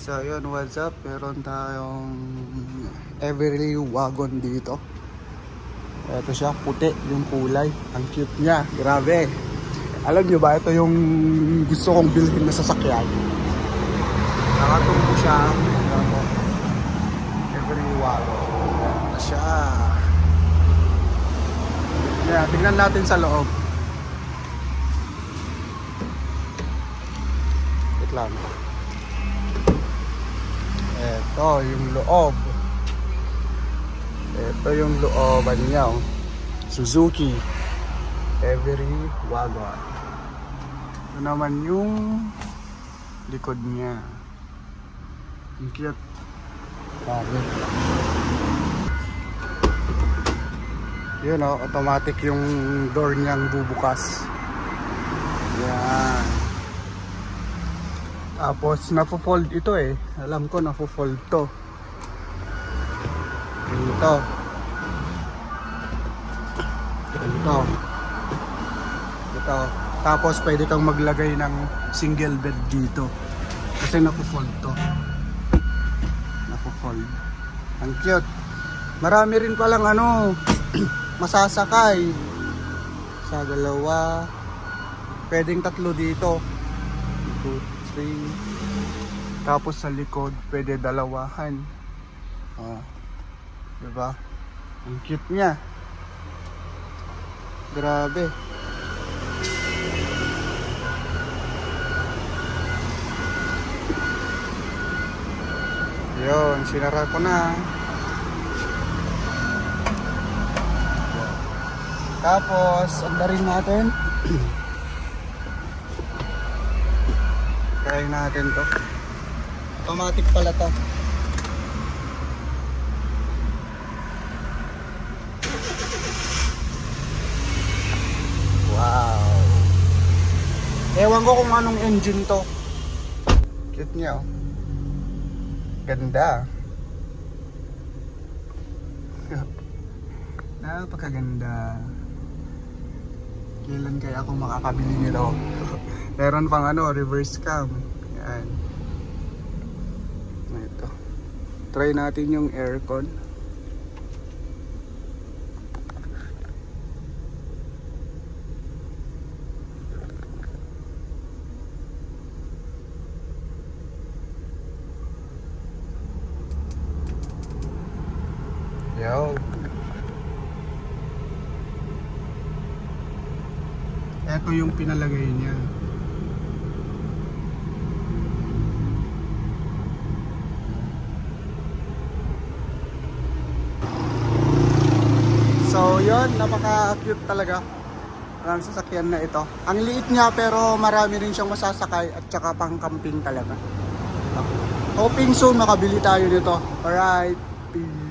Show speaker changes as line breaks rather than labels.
So yun, what's up? Meron tayong Everly wagon dito. Ito siya, puti yung kulay. Ang cute niya, grabe. Alam nyo ba, ito yung gusto kong bilhin na sasakyan. Nakatumbo siya. Everly wagon. Ito siya. Yeah, tingnan natin sa loob. Wait lang. Ito yung loob. Ito yung looban niya. Suzuki Everly wagon. Ito naman yung likod niya. Ang cute. Grabe. Yun automatic yung door niyang bubukas. Yan. Tapos napo-fold ito eh. Alam ko napo-fold to. Ito. Ito. Ito. Tapos pwede kang maglagay ng single bed dito. Kasi napo-fold to. Napo-fold. Ang cute. Marami rin palang masasakay. Sa dalawa. Pwedeng tatlo dito. 2, 3. Tapos sa likod pwede dalawahan. Diba? Ang cute niya. Grabe. Yun, sinara ko na. Tapos andarin natin. Try natin to. Automatic pala to. Wow. Ewan ko kung anong engine to. Cute niya. Ganda. Napakaganda. Kailan kaya ako makakabili nito? Meron pang reverse cam. Yan. Ito. Try natin yung aircon. Yo. Ito yung pinalagay niya. So yun, napaka-cute talaga ang sasakyan na ito. Ang liit niya pero marami rin siyang masasakay at saka pang camping talaga. Hoping soon makabili tayo nito. Alright, peace.